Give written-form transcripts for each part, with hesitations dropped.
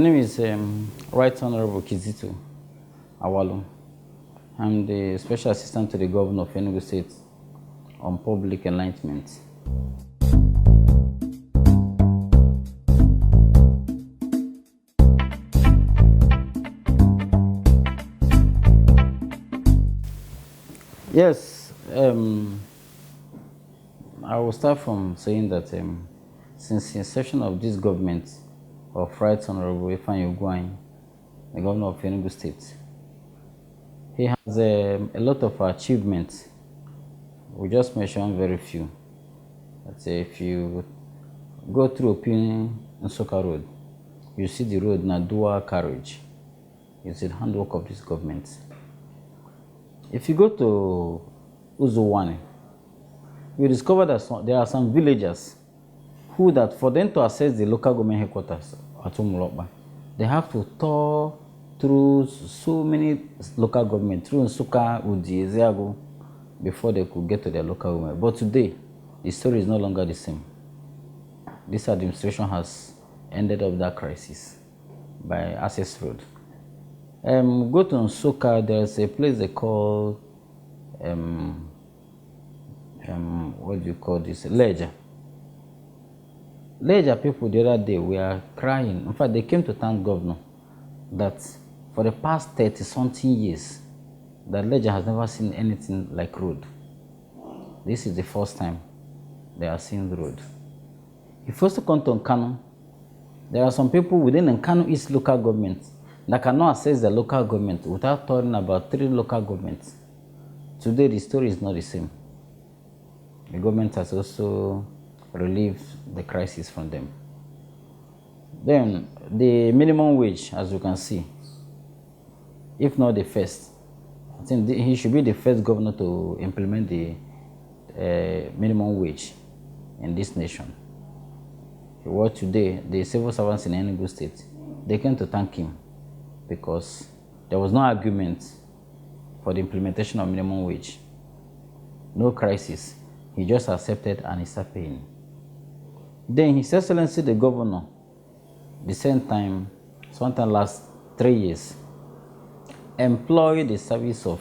name is Right Honorable Kizito Awulu. I'm the Special Assistant to the Governor of Enugu State on Public Enlightenment. Yes, I will start from saying that since the inception of this government of Right Honorable Ifeanyi, the Governor of Enugu State, he has a lot of achievements. We just mention very few. Let's say if you go through Opini and Soka Road, you see the road na dual carriage. It's the handwork of this government. If you go to Uzuwani, you discover that there are some villagers who that for them to access the local government headquarters at Umulokba, they have to tour through so many local government, through Nsuka, Udi, Ezeago, before they could get to their local government. But today, the story is no longer the same. This administration has ended up that crisis by access road. Go to Nsuka, there's a place they call, what do you call this? Ledger. Ledger people the other day were crying. In fact, they came to thank governor that for the past 30-something years, that Ledger has never seen anything like road. This is the first time they are seeing the road. If you also come to Nkanu, there are some people within Nkanu East local government that cannot access the local government without talking about 3 local governments. Today, the story is not the same. The government has also relieved the crisis from them. Then, the minimum wage, as you can see, if not the first, I think he should be the first governor to implement the minimum wage in this nation. What today, the civil servants in Enugu State, they came to thank him because there was no argument for the implementation of minimum wage. No crisis. He just accepted and he started paying. Then His Excellency the Governor, the same time, sometime last 3 years, employed the service of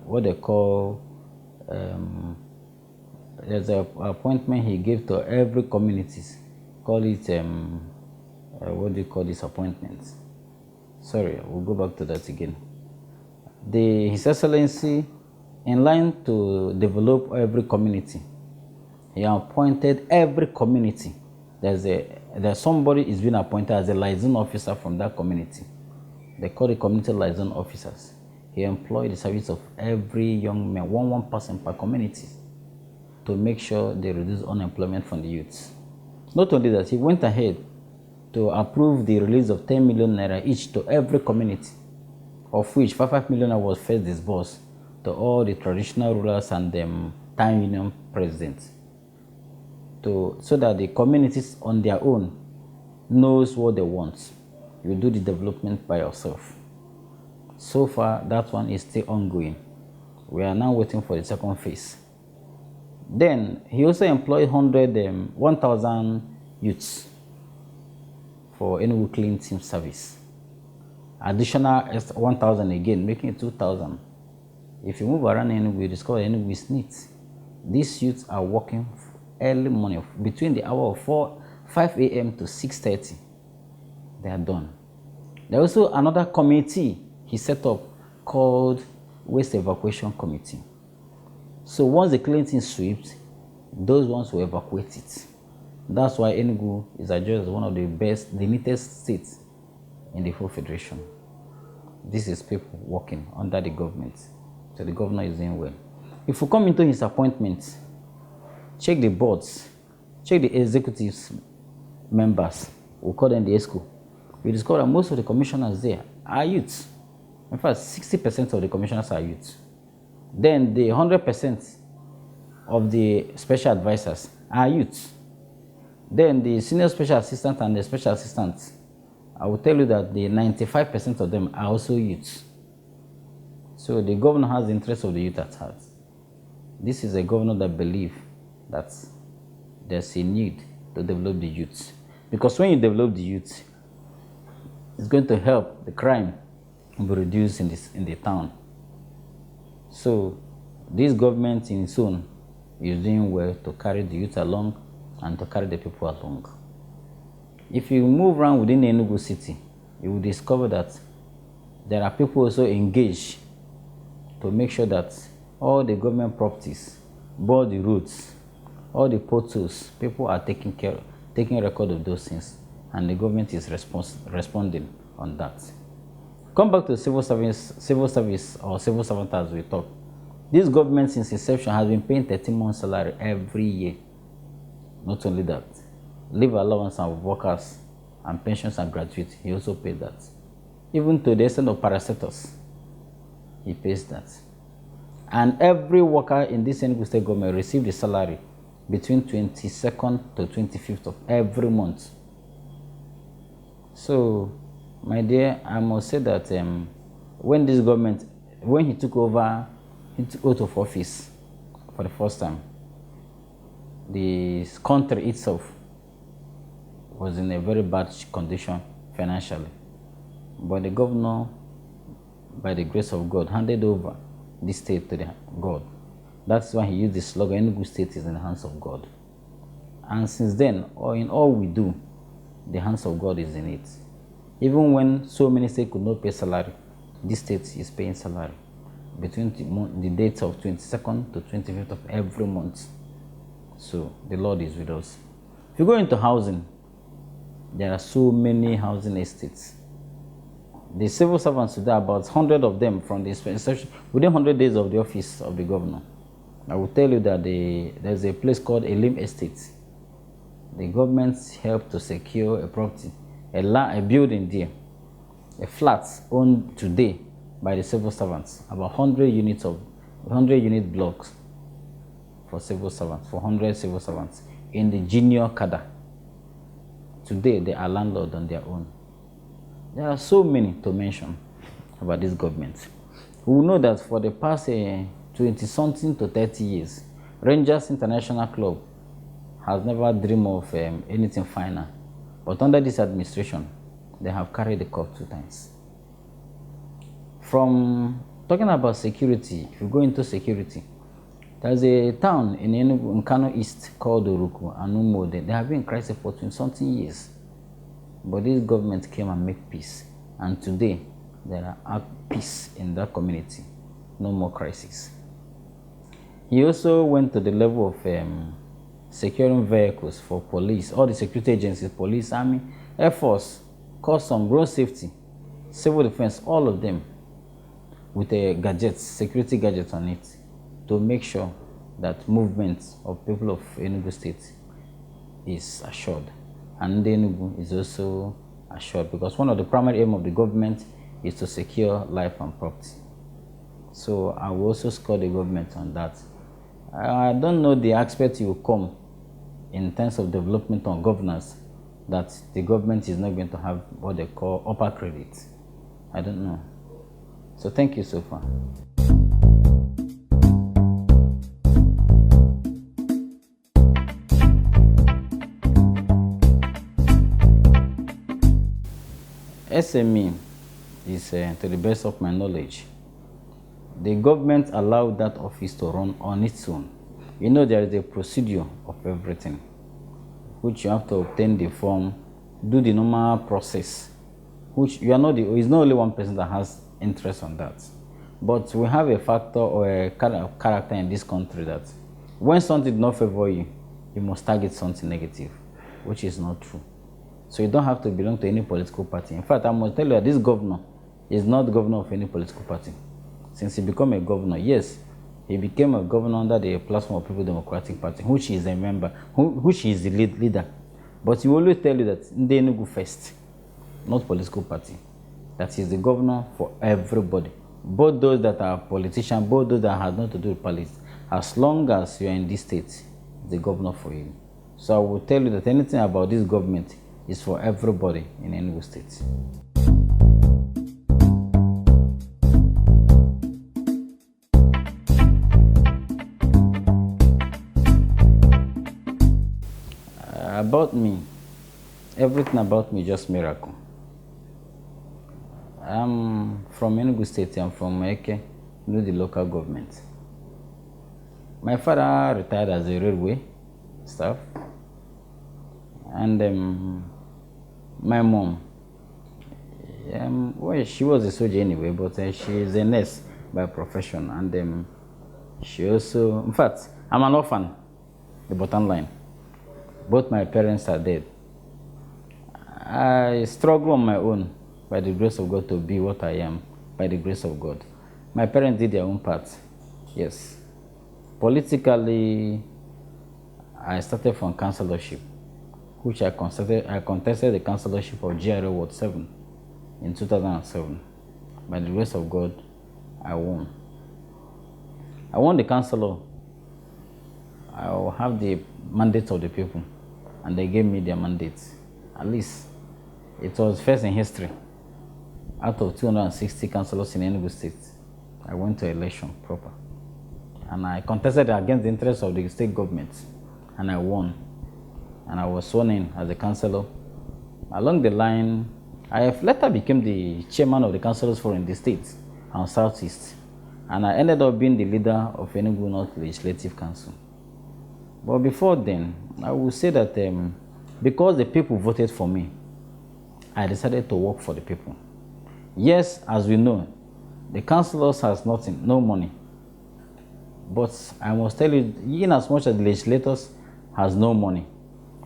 what they call, there's an appointment he gave to every communities. Call it, what do you call this appointment? Sorry, we'll go back to that again. His Excellency, in line to develop every community, he appointed every community. There's somebody is being appointed as a liaison officer from that community. They call it community liaison officers. He employed the service of every young man, one person per community, to make sure they reduce unemployment from the youths. Not only that, he went ahead to approve the release of 10 million naira each to every community, of which 5 million naira was first disbursed to all the traditional rulers and town union presidents, so that the communities on their own knows what they want. You do the development by yourself. So far, that one is still ongoing. We are now waiting for the second phase. Then he also employed 1,000 youths for Enugu Clean Team Service. Additional 1,000 again, making it 2,000. If you move around Enugu, you discover Enugu is neat. These youths are working early morning, between the hour of 5 a.m. to 6:30. They are done. There is also another committee he set up called Waste Evacuation Committee. So once the cleansing sweeps, those ones will evacuate it. That's why Enugu is adjudged as one of the best, the neatest states in the whole federation. This is people working under the government. So the governor is doing well. If we come into his appointments, check the boards, check the executives members, we call them the ESCO. We discover that most of the commissioners there are youths. In fact, 60% of the commissioners are youths. Then the 100% of the special advisors are youths. Then the senior special assistant and the special assistants, I will tell you that the 95% of them are also youths. So the governor has the interest of the youth at heart. This is a governor that believes that there's a need to develop the youth. Because when you develop the youth, it's going to help the crime be reduced in the town. So this government in its own is doing well to carry the youth along and to carry the people along. If you move around within Enugu city, you will discover that there are people also engaged to make sure that all the government properties, both the roads, all the potholes, people are taking record of those things, and the government is responding on that. Come back to civil service or civil servant as we talk. This government since inception has been paying 13 months salary every year. Not only that, leave allowance of workers and pensions and gratuity, he also paid that. Even to the extent of parastatus, he pays that. And every worker in this Enugu state government received a salary between 22nd to 25th of every month. So, my dear, I must say that when this government, when he took over, he took out of office for the first time, the country itself was in a very bad condition financially. But the governor, by the grace of God, handed over this state to God. That's why he used the slogan, Enugu state is in the hands of God. And since then, in all we do, the hands of God is in it. Even when so many states could not pay salary, this state is paying salary between the dates of 22nd to 25th of every month. So the Lord is with us. If you go into housing, there are so many housing estates. The civil servants today, about 100 of them from the inception, within 100 days of the office of the governor. I will tell you that there's a place called Elim Estate. The government helped to secure a property, a building there, a flat owned today by the civil servants, about 100 unit blocks for civil servants, for 100 civil servants in the junior cadre. Today, they are landlord on their own. There are so many to mention about this government. We will know that for the past 20-something to 30 years, Rangers International Club has never dreamed of anything final. But under this administration, they have carried the cup 2 times. From talking about security, if you go into security, there's a town in Enugu, in Kano East called Oruku and Umo. They have been in crisis for 20-something years. But this government came and made peace. And today, there are peace in that community. No more crisis. He also went to the level of securing vehicles for police, all the security agencies, police, army, air force, custom, road safety, civil defense, all of them with gadgets, security gadgets on it, to make sure that movement of people of Enugu State is assured. And Enugu is also assured, because one of the primary aims of the government is to secure life and property. So I will also score the government on that. I don't know the aspect you will come in terms of development on governance, that the government is not going to have what they call upper credit. I don't know. So thank you so far. SME is, to the best of my knowledge, the government allowed that office to run on its own. You know, there is a procedure of everything, which you have to obtain the form, do the normal process, which you are not it's not only one person that has interest on that. But we have a factor or a character in this country that when something does not favor you, you must target something negative, which is not true. So you don't have to belong to any political party. In fact, I must tell you that this governor is not governor of any political party. Since he became a governor, yes, he became a governor under the platform of People Democratic Party, which he is a member, which he is the leader. But he will always tell you that Enugu first, not political party. That he is the governor for everybody. Both those that are politicians, both those that have nothing to do with politics. As long as you are in this state, the governor for you. So I will tell you that anything about this government is for everybody in Enugu State. About me, everything about me just miracle. I'm from Enugu State. I'm from Eke, the local government. My father retired as a railway staff, and my mom, well, she was a soldier anyway, but she is a nurse by profession, and she also, in fact, I'm an orphan. The bottom line, both my parents are dead. I struggle on my own by the grace of God to be what I am by the grace of God. My parents did their own part, yes. Politically, I started from councillorship, which I contested the councillorship of GRA Ward 7 in 2007. By the grace of God, I won. I won the councillor. I will have the mandate of the people, and they gave me their mandate. At least, it was first in history. Out of 260 councillors in Enugu State, I went to election proper. And I contested against the interests of the state government, and I won. And I was sworn in as a councillor. Along the line, I later became the chairman of the councillors forum in the state and Southeast. And I ended up being the leader of Enugu North Legislative Council. But before then, I would say that because the people voted for me, I decided to work for the people. Yes, as we know, the councillors has nothing, no money. But I must tell you, in as much as the legislators has no money,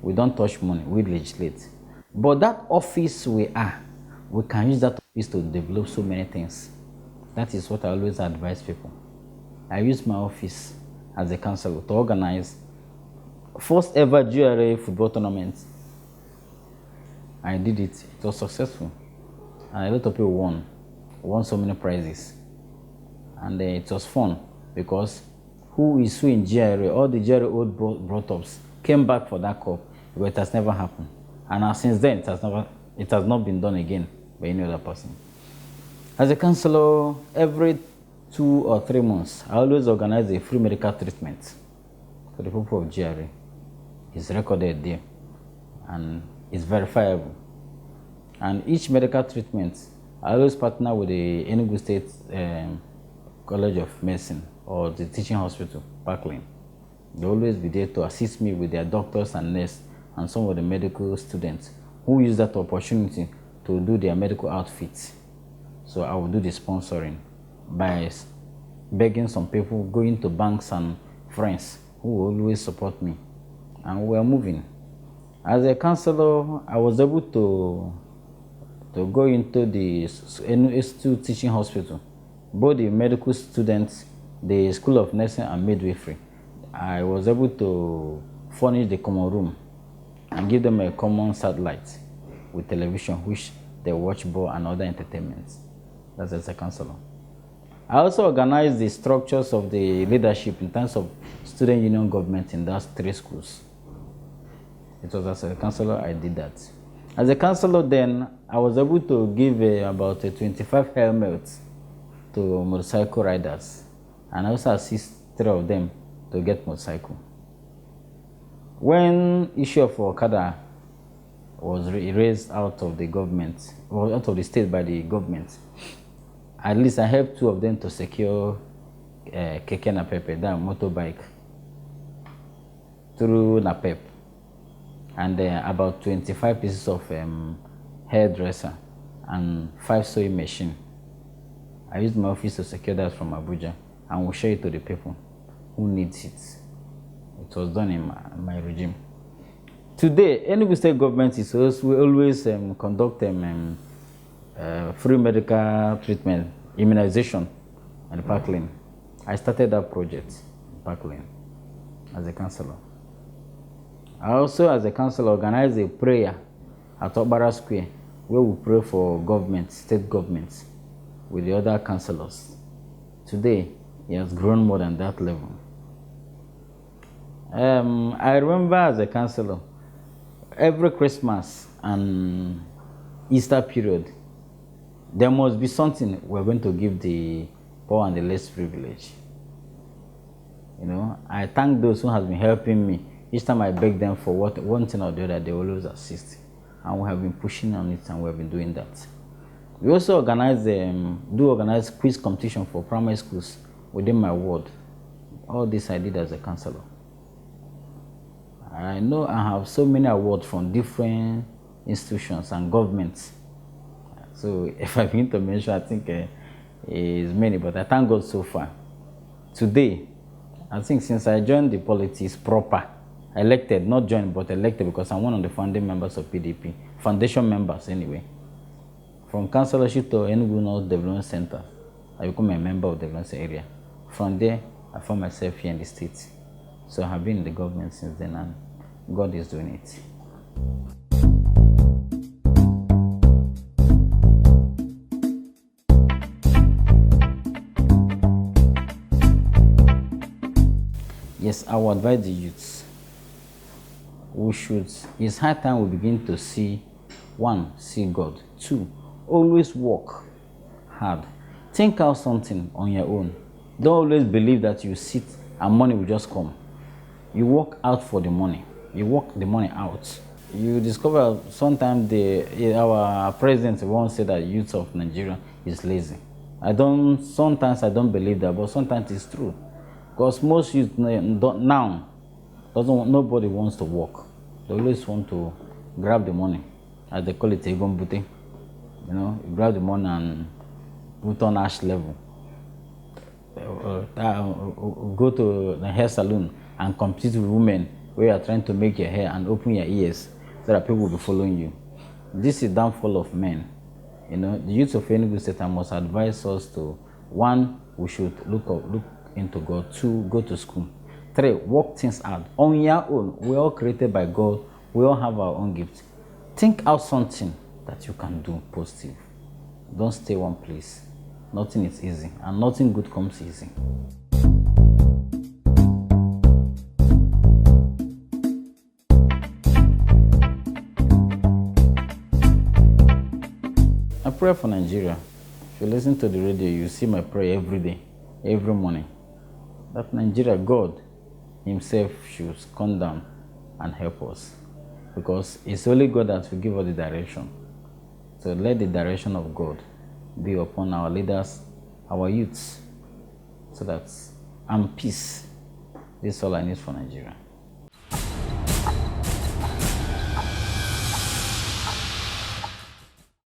we don't touch money, we legislate. But that office we can use that office to develop so many things. That is what I always advise people. I use my office as a councillor to organize first ever GRA football tournament. I did it. It was successful. And a lot of people won so many prizes. And it was fun because who is who in GRA, all the GRA old brought-ups came back for that cup, but it has never happened. And since then, it has not been done again by any other person. As a councillor, every 2 or 3 months, I always organize a free medical treatment for the people of GRA. It's recorded there, and it's verifiable. And each medical treatment, I always partner with the Enugu State College of Medicine or the teaching hospital, Parkland. They always be there to assist me with their doctors and nurses and some of the medical students who use that opportunity to do their medical outfits. So I will do the sponsoring by begging some people, going to banks and friends who will always support me. And we are moving. As a councillor, I was able to go into the Institute Teaching Hospital, both the medical students, the School of Nursing and Midwifery. I was able to furnish the common room and give them a common satellite with television, which they watch ball and other entertainments. That's as a councillor. I also organized the structures of the leadership in terms of student union government in those 3 schools. It was as a councillor I did that. As a councillor then, I was able to give about 25 helmets to motorcycle riders, and I also assist 3 of them to get motorcycle. When issue of Okada was raised out of the government, or out of the state by the government, at least I helped 2 of them to secure Keke Napepe, that motorbike, through Napep. And about 25 pieces of hairdresser and 5 sewing machine. I used my office to secure that from Abuja, and we'll share it to the people who needs it. It was done in my regime. Today, Enugu State government is always conduct free medical treatment, immunization at Parkland. I started that project in Parkland as a councillor. I also, as a councillor, organized a prayer at Obara Square where we pray for government, state governments, with the other councillors. Today, it has grown more than that level. I remember as a councillor, every Christmas and Easter period, there must be something we're going to give the poor and the less privileged. You know, I thank those who have been helping me Each time I beg them for one thing or the other, they always assist. And we have been pushing on it, and we have been doing that. We also organize quiz competition for primary schools within my ward. All this I did as a councillor. I know I have so many awards from different institutions and governments. So if I begin to mention, I think it's many, but I thank God so far. Today, I think since I joined the politics proper, elected, not joined, but elected, because I'm one of the founding members of PDP, foundation members anyway. From councillorship to Enugu North Development Center, I become a member of the development area. From there, I found myself here in the state. So I have been in the government since then, and God is doing it. Yes, I would advise the youths. It's high time we begin to see, one, see God. Two, always work hard. Think out something on your own. Don't always believe that you sit and money will just come. You work out for the money. You work the money out. You discover sometimes our president once said that youth of Nigeria is lazy. Sometimes I don't believe that, but sometimes it's true. Because most youth now, nobody wants to work. They always want to grab the money, as they call it, egombute. You grab the money and put on ash level. Go to the hair salon and compete with women where you are trying to make your hair and open your ears so that people will be following you. This is downfall of men. The youth of Enugu State must advise us to, one, we should look into God. Two, go to school. Three, work things out on your own. We're all created by God. We all have our own gifts. Think out something that you can do positive. Don't stay one place. Nothing is easy, and nothing good comes easy. I pray for Nigeria. If you listen to the radio, you see my prayer every day, every morning. That Nigeria, God Himself should come down and help us. Because it's only God that will give us the direction. So let the direction of God be upon our leaders, our youths, so that, and peace. This is all I need for Nigeria.